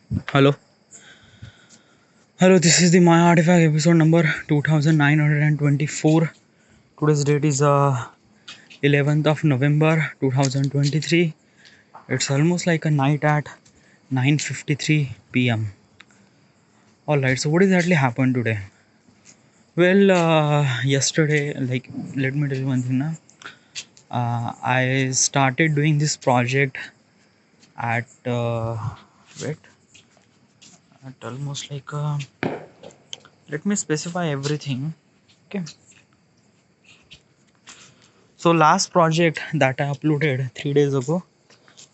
Hello. Hello, this is the My Artifact episode number 2924. Today's date is 11th of November 2023. It's almost like a night at 9:53 p.m. Alright, so what exactly happened today? Well, yesterday, let me tell you one thing now. I started doing this project at, wait, at almost let me specify everything. Okay. So last project that I uploaded 3 days ago,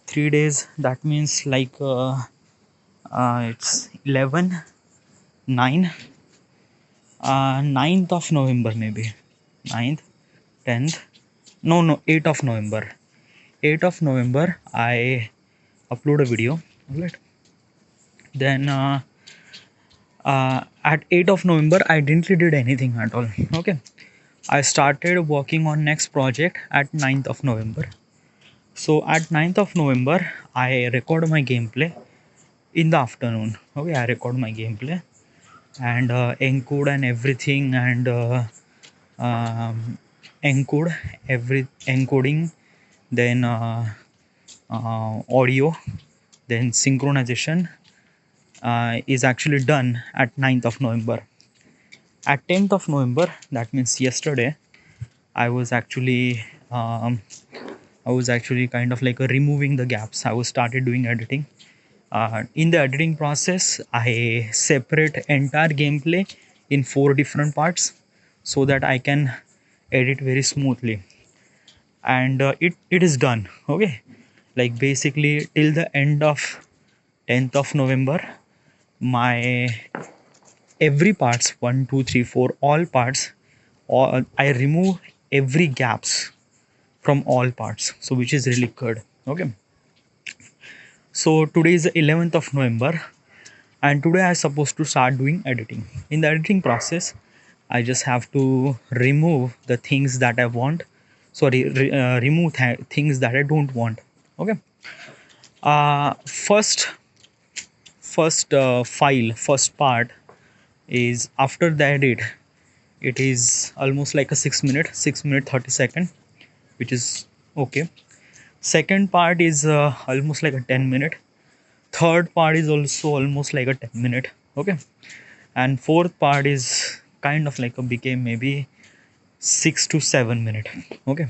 3 days, that means it's 11, 9, 9th of November maybe, 9th, 10th, no, 8th of November. 8th of November, I upload a video. Right? Then at 8th of November, I didn't did anything at all. Okay. I started working on next project at 9th of November. So at 9th of November, I record my gameplay in the afternoon. Okay, I record my gameplay and encode and everything and um, encode every encoding, then audio, then synchronization is actually done at 9th of November. At 10th of November, that means yesterday, I was actually kind of like removing the gaps. I was started doing editing. In the editing process, I separate entire gameplay in 4 different parts so that I can edit very smoothly. And it is done. Okay, like basically till the end of 10th of November, my every parts 1, 2, 3, 4, all parts, all, I remove every gaps from all parts. So which is really good. Okay. So today is the 11th of November and today I supposed to start doing editing. In the editing process, I just have to remove the things that I want. Remove things that I don't want. Okay. First part is after the edit. It is almost like a 6 minute 30 second, which is okay. Second part is almost like a 10 minute. Third part is also almost like a 10 minute. Okay. And fourth part is kind of like a became maybe 6 to 7 minute. Okay.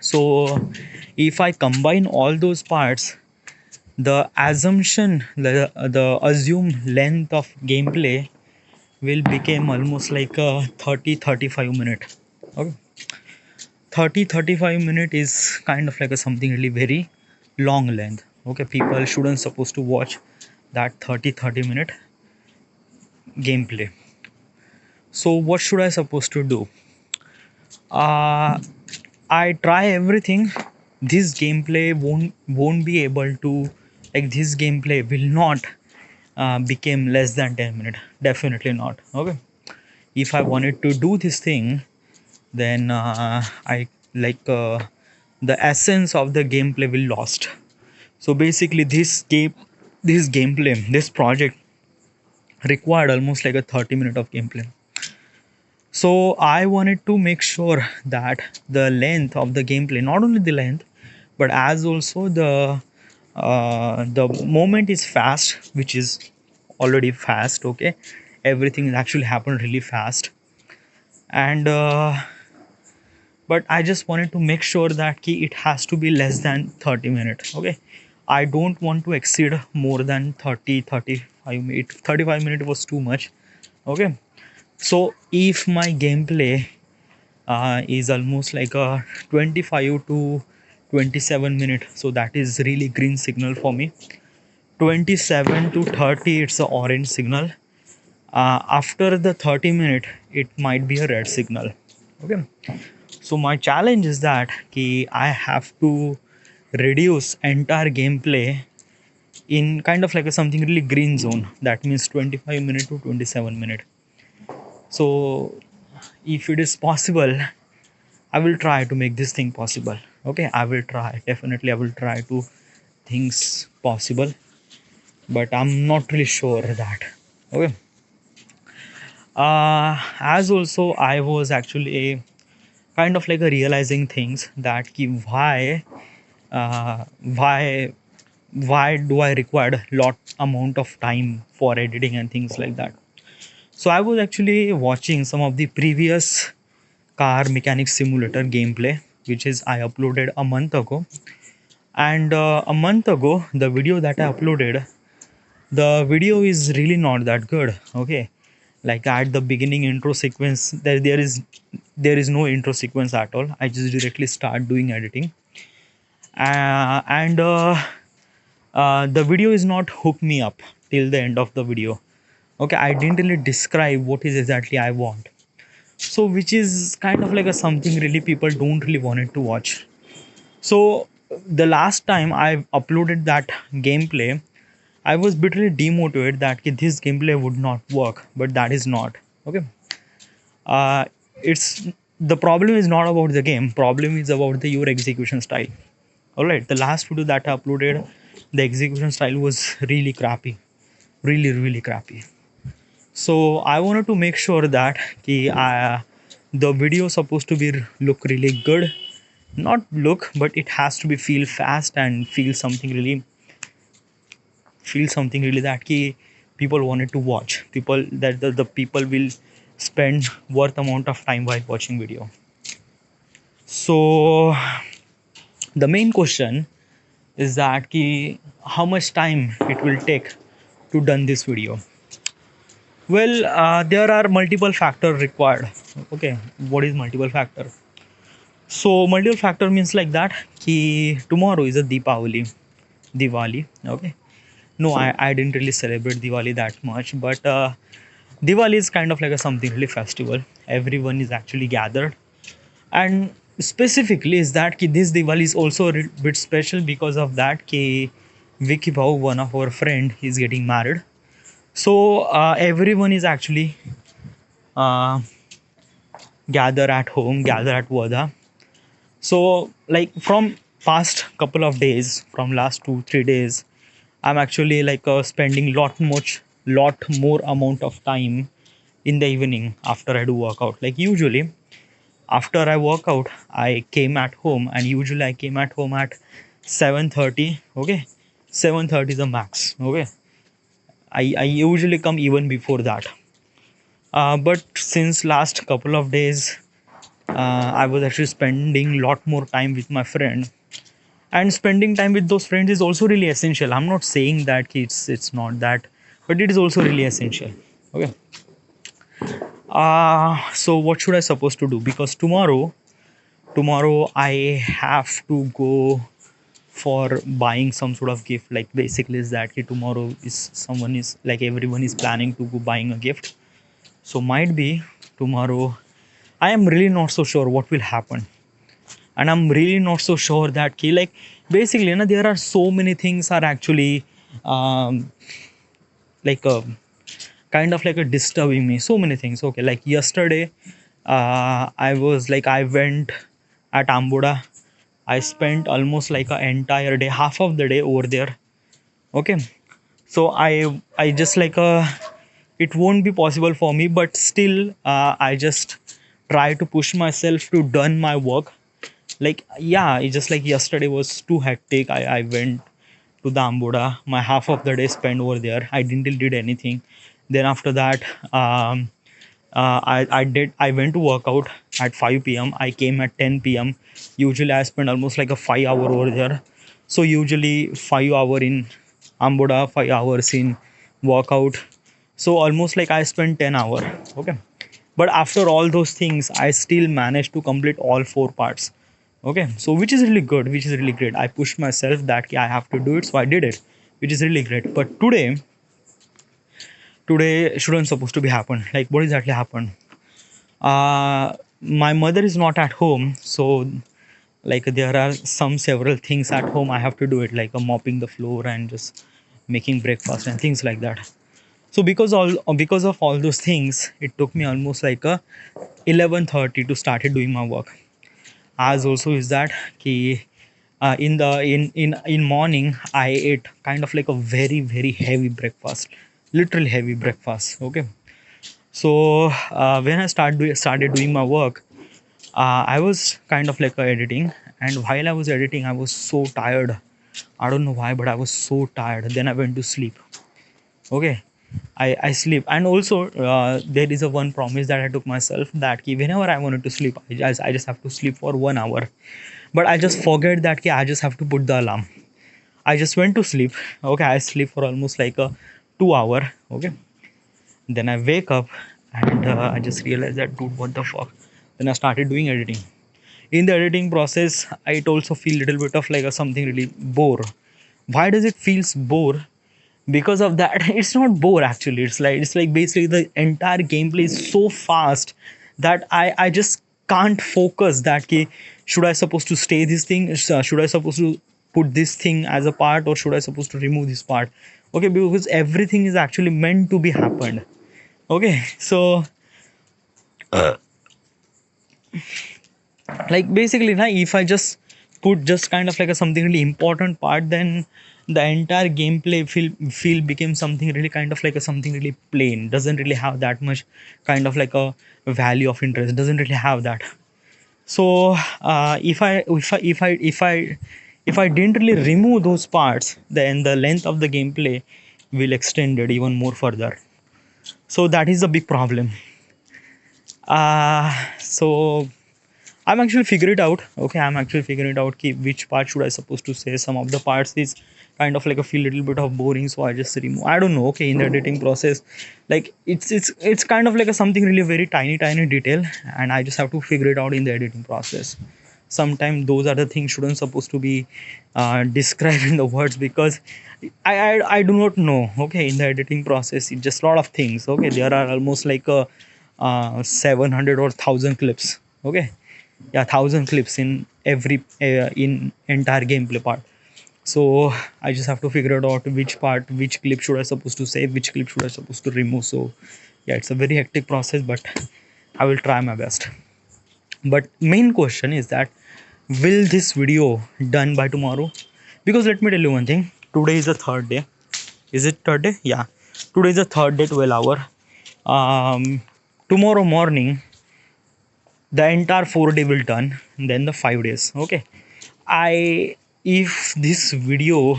So if I combine all those parts, the assumed length of gameplay will become almost like a 30-35 minute. Okay. 30-35 minute is kind of like a something really very long length. Okay, people shouldn't supposed to watch that 30-30 minute gameplay. So what should I supposed to do? uh, I try everything. This gameplay won't be able to, like, this gameplay will not become less than 10 minutes, definitely not. Okay, if I wanted to do this thing, then I like the essence of the gameplay will lost. So basically this gameplay, this project required almost like a 30 minute of gameplay. So I wanted to make sure that the length of the gameplay, not only the length, but as also the moment is fast, which is already fast. Okay, everything actually happened really fast. And but I just wanted to make sure that it has to be less than 30 minutes. Okay, I don't want to exceed more than 30-35 minutes. 35 minutes was too much. Okay, so if my gameplay is almost like a 25 to 27 minute, so that is really green signal for me. 27 to 30, it's a orange signal. After the 30 minute, it might be a red signal. Okay, so my challenge is that I have to reduce entire gameplay in kind of like a something really green zone. That means 25 minute to 27 minute. So if it is possible, I will try to make this thing possible. Okay, I will try, definitely I will try to things possible. but I'm not really sure that. Okay. As also I was actually kind of like a realizing things that ki uh, why why do I require a lot amount of time for editing and things like that. So I was actually watching some of the previous car mechanic simulator gameplay, which is I uploaded a month ago. And a month ago, the video that I uploaded, the video is really not that good. Okay, like at the beginning intro sequence, there is no intro sequence at all. I just directly start doing editing, and the video is not hook me up till the end of the video. Okay, I didn't really describe what is exactly I want, so which is kind of like a something really people don't really want it to watch. So the last time I uploaded that gameplay, I was bitterly demotivated that ki this gameplay would not work, but that is not. Okay. It's the problem is not about the game. Problem is about the your execution style. All right. The last video that I uploaded, the execution style was really crappy, really crappy. So I wanted to make sure that ki, the video supposed to be look really good, not look, but it has to be feel fast and feel something really that ki people wanted to watch, people that the people will spend worth amount of time while watching video. So the main question is that ki how much time it will take to done this video. Well, there are multiple factors required. Okay, what is multiple factor? So multiple factor means like that ki tomorrow is a Diwali. Okay, no, I didn't really celebrate Diwali that much, but Diwali is kind of like a something really festival. Everyone is actually gathered, and specifically is that ki this Diwali is also a bit special because of that ki Vicky Bhau, one of our friend, is getting married. So everyone is actually uh, gather at home, gather at Wada. So like from past couple of days, from last 2 3 days, I'm actually like spending lot more amount of time in the evening after I do workout. Like usually after I work out, I came at home, and usually I came at home at 7:30. Okay, 7:30 the max. Okay, I usually come even before that. But since last couple of days, I was actually spending lot more time with my friend, and spending time with those friends is also really essential. I'm not saying that it's not that, but it is also really essential. Okay. So what should I supposed to do? Because tomorrow I have to go for buying some sort of gift. Like basically is that ki tomorrow is someone is like everyone is planning to go buying a gift. So might be tomorrow. I am really not so sure what will happen, and I'm really not so sure that ki like basically there are so many things are actually um, like kind of like a disturbing me, so many things. Okay, like yesterday I was like I went at Amboda. I spent almost like an entire day, half of the day over there. Okay, so I just like it won't be possible for me, but still I just try to push myself to done my work. Like yeah, it just like yesterday was too hectic. I went to the Amboda. My half of the day spent over there. I didn't really did anything. Then after that, I went to work out at 5 p.m. I came at 10 p.m. Usually I spend almost like a 5 hour over there. So usually 5 hour in Amboda, 5 hours in workout. So almost like I spent 10 hour. Okay. But after all those things, I still managed to complete all 4 parts. Okay, so which is really good, which is really great. I pushed myself that I have to do it, so I did it, which is really great. But today shouldn't supposed to be happen. Like what exactly happened? My mother is not at home, so like there are some several things at home I have to do it, like mopping the floor and just making breakfast and things like that. So because of all those things, it took me almost like a 11:30 to started doing my work. As also is that ki In morning I ate kind of like a very heavy breakfast, literally heavy breakfast. Okay, so when I started doing my work, I was kind of like editing, and while I was editing, I was so tired. I don't know why, but I was so tired. Then I went to sleep. Okay, I sleep, and also there is a one promise that I took myself that whenever I wanted to sleep, I just have to sleep for 1 hour. But I just forget that I just have to put the alarm. I just went to sleep. Okay, I sleep for almost like a 2 hour. Okay, then I wake up, and I just realized that, dude, what the fuck. Then I started doing editing. In the editing process, it also feel little bit of like a something really bore. Why does it feels bore? Because of that, it's not bore actually. It's like basically the entire gameplay is so fast that I just can't focus that should I supposed to stay this thing, should I supposed to put this thing as a part, or should I supposed to remove this part. Okay, because everything is actually meant to be happened. Okay, so like basically now, if I just put just kind of like a something really important part, then the entire gameplay feel became something really kind of like a something really plain, doesn't really have that much kind of like a value of interest, doesn't really have that. So if I didn't really remove those parts, then the length of the gameplay will extend it even more further. So that is the big problem. So I'm actually figuring it out. Okay, I'm actually figuring it out. Which part should I supposed to say? Some of the parts is kind of like a feel little bit of boring, so I just remove. I don't know. Okay, in the editing process, like it's kind of like a something really very tiny detail, and I just have to figure it out in the editing process. Sometimes those are the things shouldn't supposed to be described in the words, because I do not know. Okay, in the editing process, it's just a lot of things. Okay, there are almost like a 700 or 1000 clips. Okay, yeah, 1000 clips in every in entire gameplay part. So I just have to figure it out which part, which clip should I supposed to save, which clip should I supposed to remove. So yeah, it's a very hectic process, but I will try my best. But main question is that, will this video done by tomorrow? Because let me tell you one thing, today is the third day. Is it third day? Yeah, today is the third day, 12 hour. Tomorrow morning the entire 4 day will done, then the 5 days. Okay, I if this video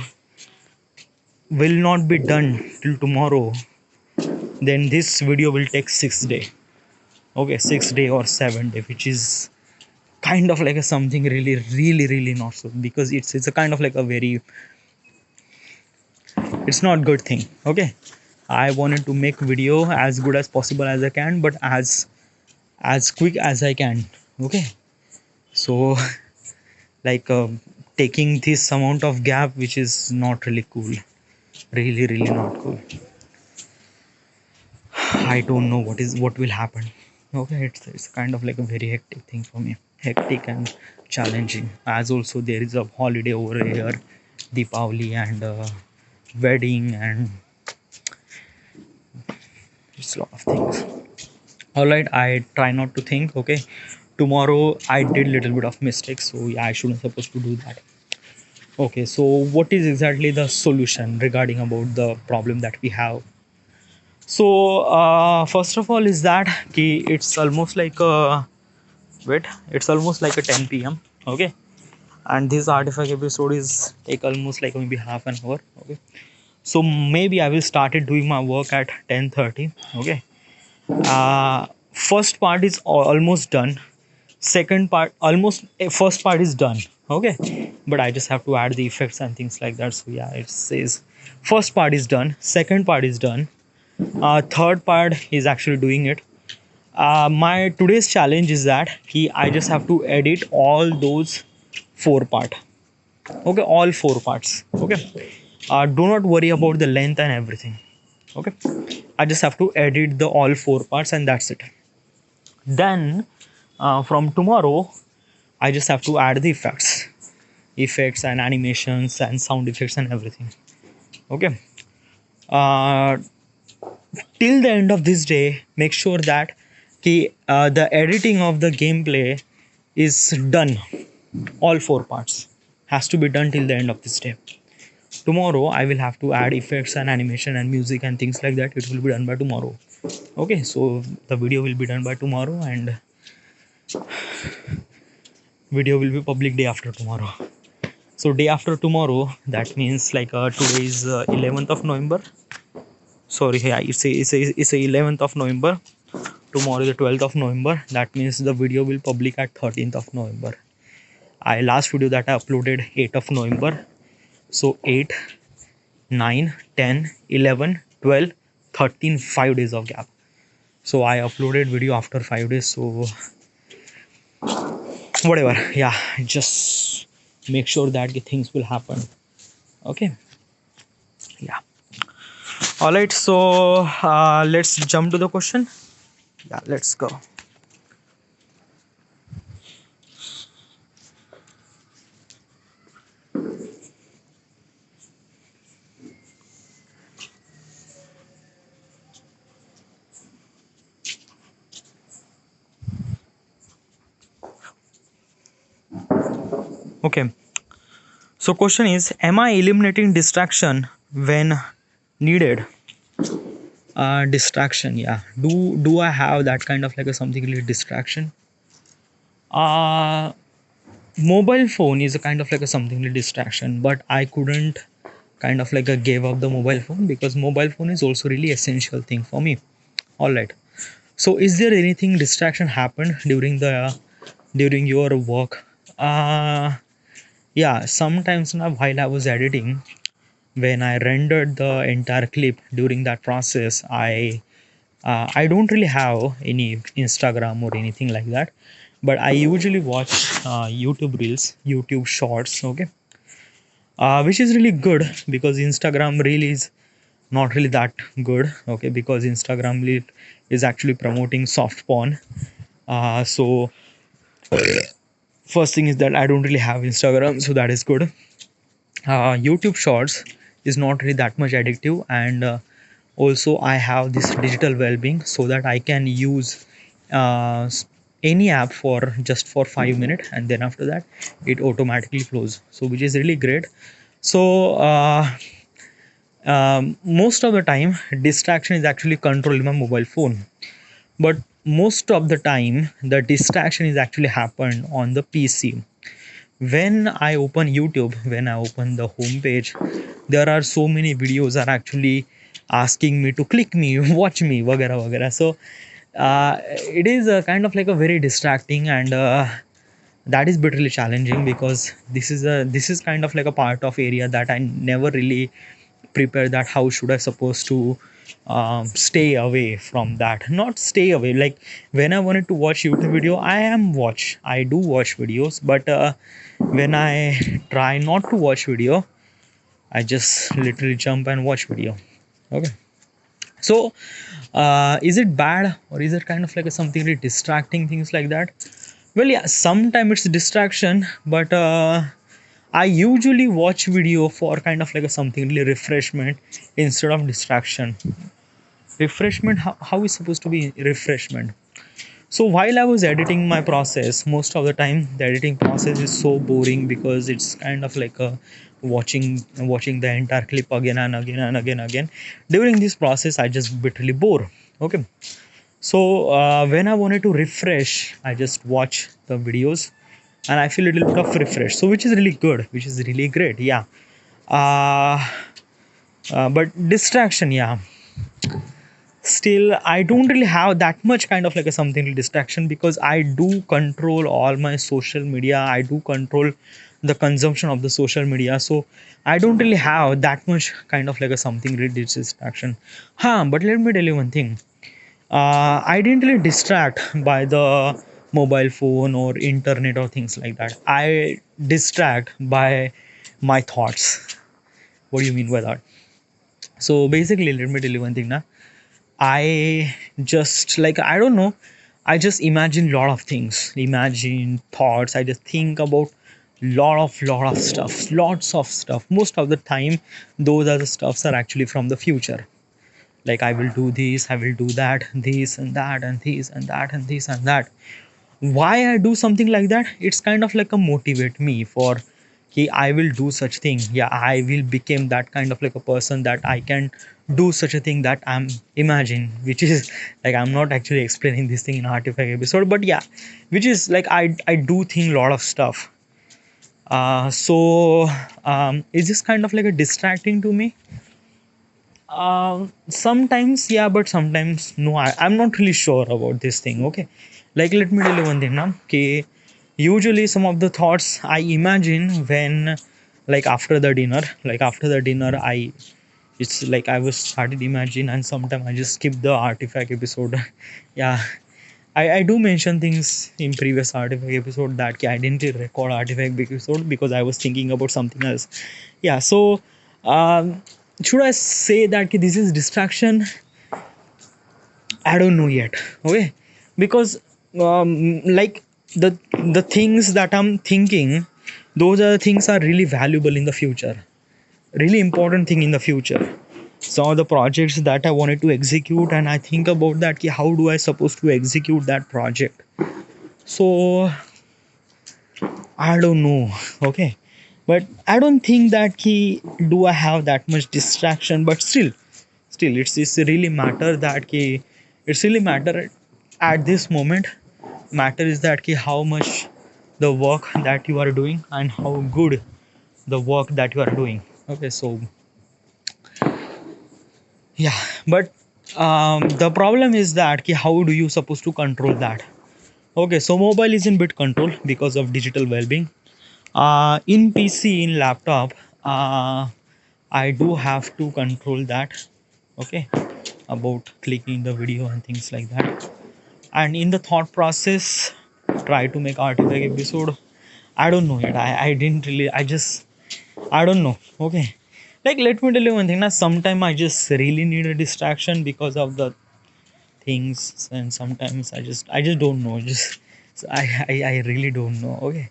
will not be done till tomorrow, then this video will take 6 day. Okay, 6 day or 7 day, which is kind of like a something really not so, because it's a kind of like a very, it's not good thing. Okay, I wanted to make video as good as possible as I can, but as quick as I can. Okay, so like taking this amount of gap, which is not really cool, really not cool. I don't know what will happen. Okay, it's kind of like a very hectic thing for me, hectic and challenging, as also there is a holiday over here, Deepavali, and wedding, and it's a lot of things. All right, I try not to think. Okay, tomorrow I did little bit of mistakes, so yeah, I shouldn't supposed to do that. Okay, so what is exactly the solution regarding about the problem that we have? So first of all is that it's almost like a wait, it's almost like a 10 p.m. Okay, and this artifact episode is take almost like maybe half an hour. Okay, so maybe I will started doing my work at 10:30. Okay, first part is almost done. Second part almost first part is done. Okay, but I just have to add the effects and things like that. So yeah, it says first part is done, second part is done, third part is actually doing it. My today's challenge is that I just have to edit all those four part. Okay, all four parts. Okay, do not worry about the length and everything. Okay, I just have to edit the all four parts, and that's it. Then from tomorrow I just have to add the effects and animations and sound effects and everything. Okay, uh, till the end of this day, make sure that the editing of the gameplay is done, all four parts has to be done till the end of this day. Tomorrow I will have to add effects and animation and music and things like that. It will be done by tomorrow. Okay, so the video will be done by tomorrow, and video will be public day after tomorrow. So day after tomorrow, that means like today is 11th of November. Sorry, yeah, it's a 11th of November. Tomorrow is the 12th of November. That means the video will public at 13th of November. I last video that I uploaded 8th of November. So 8, 9, 10, 11, 12, 13, 5 days of gap. So I uploaded video after 5 days. So whatever, yeah, just make sure that the things will happen. Okay, yeah. All right, so let's jump to the question. Yeah, let's go. Okay, so question is, am I eliminating distraction when needed? Distraction, yeah. Do I have that kind of like a something like distraction? Mobile phone is a kind of like a something like distraction, but I couldn't kind of like a gave up the mobile phone, because mobile phone is also really essential thing for me. All right, so is there anything distraction happened during your work? Yeah, sometimes now while I was editing, when I rendered the entire clip, during that process, I don't really have any Instagram or anything like that, but I usually watch YouTube reels, YouTube shorts. Okay, which is really good, because Instagram reel is not really that good. Okay, because Instagram reel is actually promoting soft porn. So first thing is that I don't really have Instagram, so that is good. YouTube shorts is not really that much addictive, and also I have this digital well-being, so that I can use uh, any app for just for 5 minutes, and then after that it automatically close, so which is really great. So most of the time distraction is actually controlled my mobile phone, but most of the time the distraction is actually happened on the PC. When I open YouTube, when I open the home page, there are so many videos are actually asking me to click me, watch me, vagara vagara. So it is a kind of like a very distracting, and that is bitterly challenging, because this is kind of like a part of area that I never really prepare, that how should I supposed to stay away from that. Not stay away, like when I wanted to watch YouTube video, I do watch videos, but when I try not to watch video, I just literally jump and watch video. Okay, so is it bad, or is it kind of like a something really distracting, things like that? Well, yeah, sometimes it's distraction, but I usually watch video for kind of like a something really refreshment instead of distraction. Refreshment, how is supposed to be refreshment? So while I was editing my process, most of the time the editing process is so boring, because it's kind of like a watching the entire clip again and again and again. During this process I just bitterly bore. Okay, so when I wanted to refresh, I just watch the videos and I feel a little bit of refresh, so which is really good, which is really great. Yeah, uh, but distraction, yeah, still I don't really have that much kind of like a something distraction, because I do control all my social media, I do control the consumption of the social media, so I don't really have that much kind of like a something really distraction. But let me tell you one thing. I didn't really distract by the mobile phone or internet or things like that. I distract by my thoughts. What do you mean by that? So basically, let me tell you one thing now. I just like, I don't know, I just imagine lot of things, imagine thoughts. I just think about lot of stuff, lots of stuff. Most of the time, those are the stuffs are actually from the future. Like I will do this, I will do that, this and that, and this and that, and this and that. Why I do something like that? It's kind of like a motivate me for I will do such thing. Yeah, I will become that kind of like a person that I can do such a thing that I'm imagine, which is like I'm not actually explaining this thing in artifact episode, but yeah, which is like I do think a lot of stuff. So is this kind of like a distracting to me? Sometimes yeah, but sometimes no. I'm not really sure about this thing. Okay, like let me tell you one thing now. Okay, usually some of the thoughts I imagine when, like after the dinner, it's like I was started imagine, and sometimes I just skip the artifact episode. Yeah, I do mention things in previous artifact episode that I didn't record artifact episode because I was thinking about something else. Yeah, so um, should I say that this is distraction? I don't know yet. Okay, because like the things that I'm thinking, those are the things are really valuable in the future, really important thing in the future. Some of the projects that I wanted to execute, and I think about that how do I supposed to execute that project. So I don't know. Okay, but I don't think that do I have that much distraction, but still it's really matter that it's really matter at this moment. Matter is that how much the work that you are doing and how good the work that you are doing. Okay, so yeah, but the problem is that how do you supposed to control that? Okay, so mobile is in bit control because of digital well-being. In PC, in laptop, I do have to control that. Okay, about clicking the video and things like that. And in the thought process, try to make artifact episode. I don't know yet. I didn't really. I don't know. Okay, like let me tell you one thing. Now, sometimes I just really need a distraction because of the things, and sometimes I just don't know. Just I really don't know. Okay,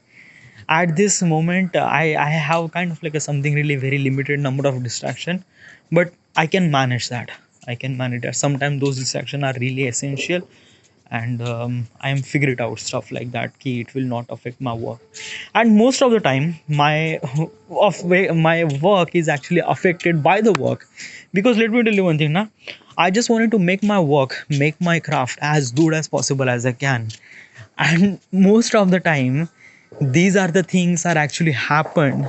at this moment I have kind of like a something really very limited number of distraction, but I can manage that. I can manage that. Sometimes those distractions are really essential, and I am figure it out stuff like that key it will not affect my work. And most of the time my work is actually affected by the work, because let me tell you one thing now. I just wanted to make my work, make my craft as good as possible as I can, and most of the time these are the things are actually happened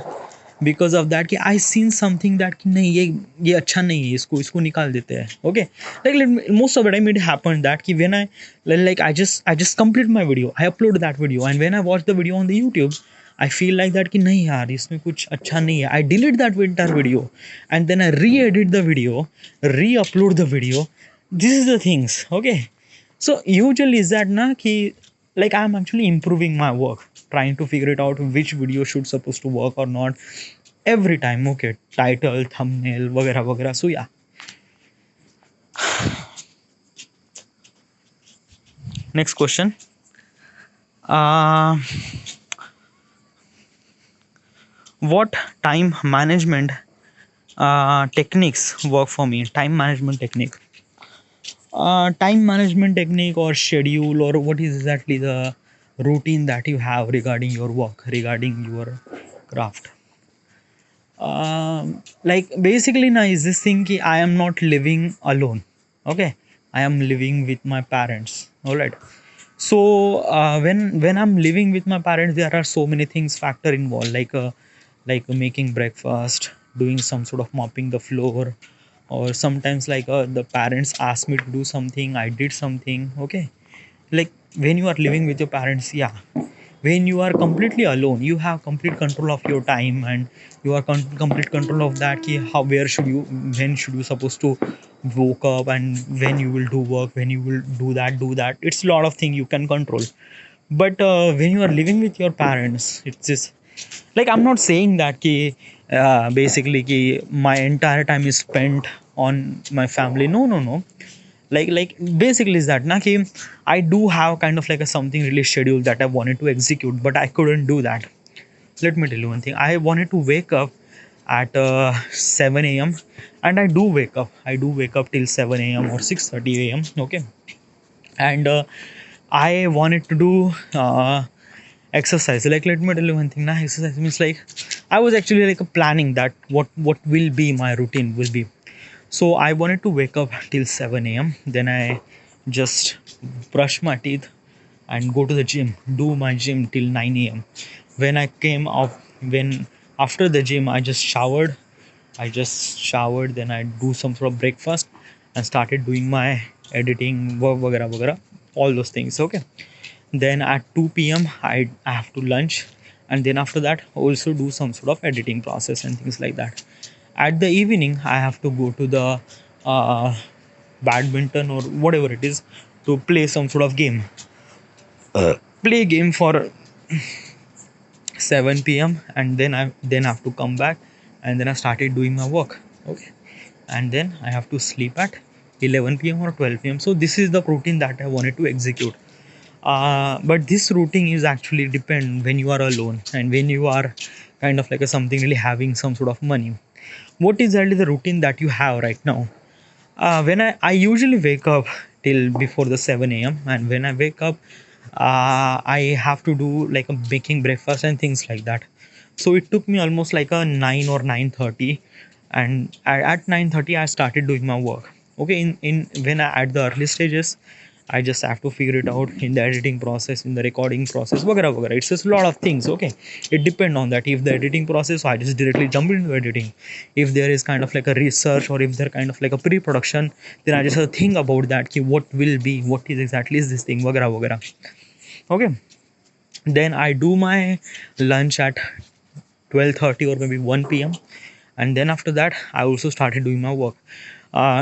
because of that कि I seen something that कि नहीं ये अच्छा नहीं है, इसको निकाल देते हैं. Okay, like most of the time it happened that कि when I just complete my video, I upload that video, and when I watch the video on the YouTube, I feel like that कि नहीं यार इसमें कुछ अच्छा नहीं है. I delete that entire video, and then I re-edit the video, re-upload the video. This is the things. Okay, so usually is that na कि like I'm actually improving my work, trying to figure it out which video should supposed to work or not every time. Okay, title, thumbnail, वगैरह वगैरह. So yeah, next question. uh, what time management techniques work for me? Time management technique, time management technique or schedule, or what is exactly the routine that you have regarding your work, regarding your craft. Like basically now is this thing ki I am not living alone. Okay, I am living with my parents. All right. So when I'm living with my parents, there are so many things factor involved, like making breakfast, doing some sort of mopping the floor, or sometimes the parents ask me to do something, I did something. Okay, like when you are living with your parents, yeah, when you are completely alone, you have complete control of your time, and you are complete control of that ki how, where should you, when should you supposed to woke up, and when you will do work, when you will do that. It's a lot of thing you can control. But when you are living with your parents, it's just like I'm not saying that ki basically ki my entire time is spent on my family. No, no, no. Like basically is that na ki I do have kind of like a something really scheduled that I wanted to execute, but I couldn't do that. Let me tell you one thing. I wanted to wake up at 7 a.m, and I do wake up till 7 a.m or 6:30 a.m. Okay, and I wanted to do exercise. Like let me tell you one thing now. Exercise means like I was actually like planning that what will be my routine will be. So I wanted to wake up till 7 a.m. Then I just brush my teeth and go to the gym, do my gym till 9 a.m. When I came off, when after the gym, I just showered. I just showered, then I do some sort of breakfast and started doing my editing, work, vagara, vagara, all those things. Okay. Then at 2 p.m. I have to lunch, and then after that also do some sort of editing process and things like that. At the evening, I have to go to the uh, badminton or whatever it is to play some sort of game. Play game for 7 p.m. and then I have to come back, and then I started doing my work. Okay, and then I have to sleep at 11 p.m. or 12 p.m. So this is the routine that I wanted to execute. But this routine is actually depend when you are alone and when you are kind of like a something really having some sort of money. What is exactly the routine that you have right now? When I usually wake up till before the 7 a.m. and when I wake up, I have to do like a making breakfast and things like that. So it took me almost like a 9 or 9:30, and at 9:30 I started doing my work. Okay, in when I at the early stages, I just have to figure it out in the editing process, in the recording process, whatever, whatever. It's just a lot of things. Okay, it depends on that. If the editing process, I just directly jump into editing. If there is kind of like a research or if there kind of like a pre-production, then I just have to think about that. Ki what will be, what is exactly is this thing, whatever, whatever. Okay, then I do my lunch at 12:30 or maybe 1 p.m. And then after that I also started doing my work.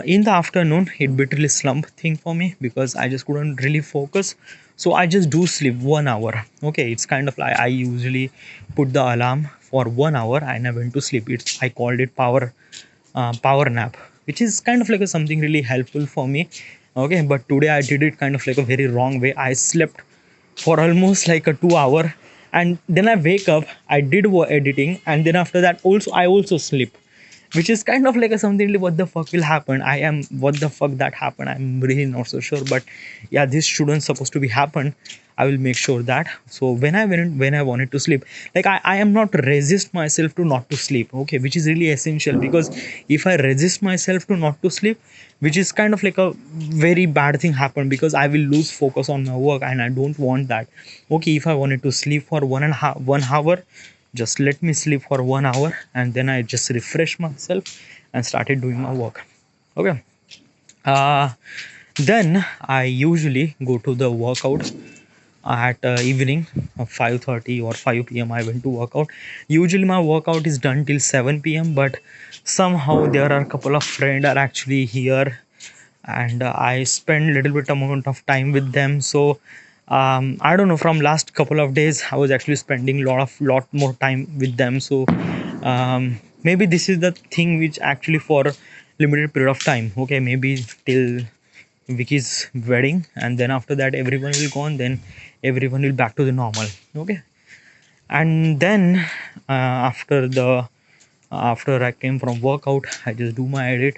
In the afternoon it bit really slump thing for me because I just couldn't really focus, so I just do sleep 1 hour. Okay, it's kind of like I usually put the alarm for 1 hour and I went to sleep. I called it power nap, which is kind of like a something really helpful for me. Okay, but today I did it kind of like a very wrong way. I slept for almost like a 2 hour, and then I wake up, I did editing, and then after that also I also sleep, which is kind of like a something like what the fuck will happen. I am what the fuck that happened, I'm really not so sure, but yeah, this shouldn't supposed to be happen. I will make sure that. So when I wanted to sleep, like I am not resist myself to not to sleep. Okay, which is really essential, because if I resist myself to not to sleep, which is kind of like a very bad thing happen, because I will lose focus on my work and I don't want that. Okay, if I wanted to sleep for 1 hour, just let me sleep for 1 hour, and then I just refresh myself and started doing my work. Okay. uh, then I usually go to the workout at evening of 5:30 or 5 p.m. I went to workout. Usually my workout is done till 7 p.m., but somehow there are a couple of friends are actually here, and I spend little bit amount of time with them. So I don't know, from last couple of days I was actually spending lot more time with them. So maybe this is the thing which actually for limited period of time. Okay, maybe till Vicky's wedding, and then after that everyone will gone, then everyone will back to the normal. Okay, and then after I came from workout, I just do my edit,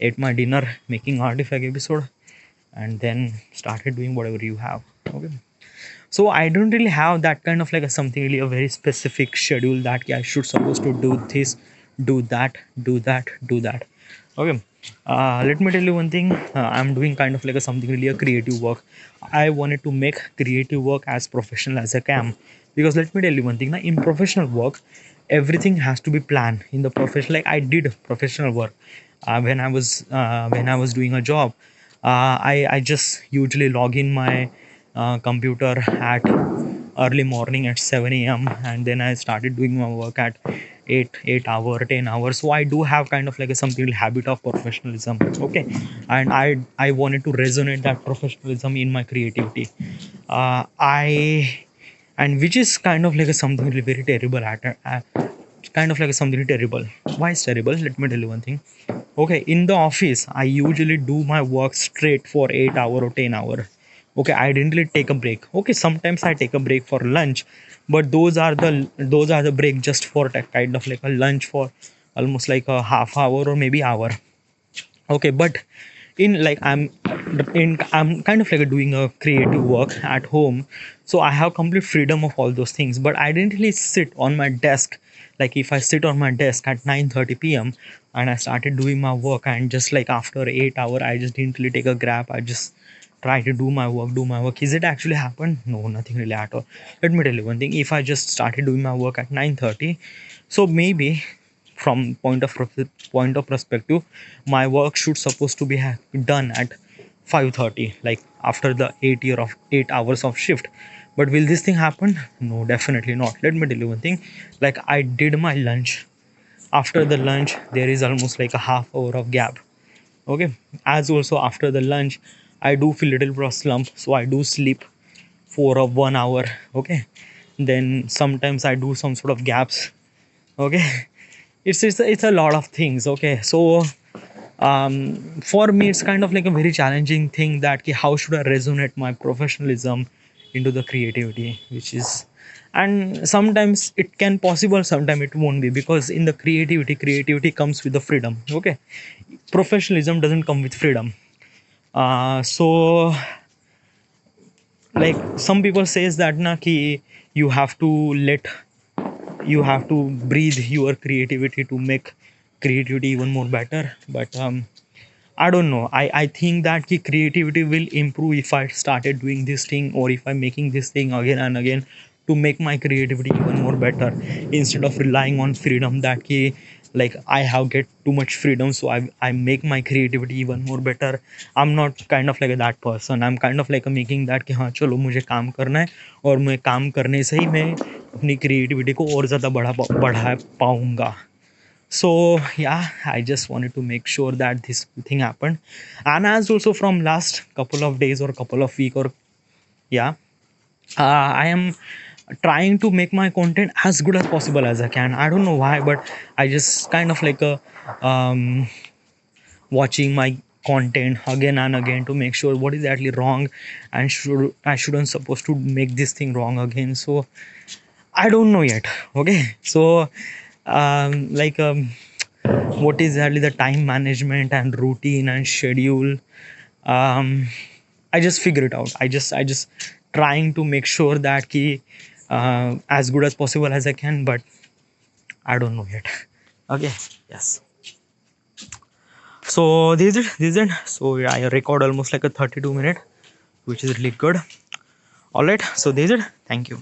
ate my dinner, making artifact episode, and then started doing whatever you have. Okay, so I don't really have that kind of like a something really a very specific schedule that yeah, I should supposed to do this, do that, do that, do that. Okay, let me tell you one thing. I'm doing kind of like a something really a creative work. I wanted to make creative work as professional as I can, because let me tell you one thing. Now, in professional work, everything has to be planned. In the professional, like I did professional work when I was doing a job. I just usually log in my computer at early morning at 7 a.m., and then I started doing my work at 8 hour 10 hours. So I do have kind of like a something habit of professionalism. Okay, and I wanted to resonate that professionalism in my creativity. I and which is kind of like a something really very terrible at kind of like something terrible. Why is terrible? Let me tell you one thing. Okay, in the office I usually do my work straight for 8 hour or 10 hour. Okay, I didn't really take a break. Okay, sometimes I take a break for lunch, but those are the break just for kind of like a lunch for almost like a half hour or maybe hour. Okay, but in like I'm kind of like doing a creative work at home, so I have complete freedom of all those things, but I didn't really sit on my desk Like if I sit on my desk at 9:30 p.m. and I started doing my work, and just like after 8 hours I just didn't really take a grab, I just try to do my work. Is it actually happened? No, nothing really at all. Let me tell you one thing. If I just started doing my work at 9:30, so maybe from point of perspective, my work should supposed to be done at 5:30, like after the 8 hours of shift. But will this thing happen? No, definitely not. Let me tell you one thing. Like I did my lunch. After the lunch there is almost like a half hour of gap. Okay, as also after the lunch I do feel little bit of slump, so I do sleep for a 1 hour. Okay, then sometimes I do some sort of gaps. Okay, it's a lot of things. Okay, so for me it's kind of like a very challenging thing that ki how should I resonate my professionalism into the creativity, which is, and sometimes it can possible, sometimes it won't be, because in the creativity comes with the freedom. Okay, professionalism doesn't come with freedom. So like some people says that na ki you have to let, you have to breathe your creativity to make creativity even more better. But I don't know. I think that ki creativity will improve if I started doing this thing, or if I'm making this thing again and again to make my creativity even more better, instead of relying on freedom that ki, like I have get too much freedom, so I make my creativity even more better. I'm not kind of like that person. I'm kind of like making that कि हाँ चलो मुझे काम करना है, और मैं काम करने से ही मैं अपनी क्रिएटिविटी को और ज़्यादा बढ़ा पाऊँगा. So yeah, I just wanted to make sure that this thing happened. And as also from last couple of days or couple of week, or yeah, I am trying to make my content as good as possible as I can. I don't know why, but I just kind of like um watching my content again and again to make sure what is actually wrong, and I shouldn't supposed to make this thing wrong again. So I don't know yet. Okay, so like what is exactly the time management and routine and schedule, um I just figure it out. I just trying to make sure that ki as good as possible as I can, but I don't know yet. Okay, yes. So this is it. So yeah, I record almost like a 32 minute, which is really good. All right, so this is it. Thank you.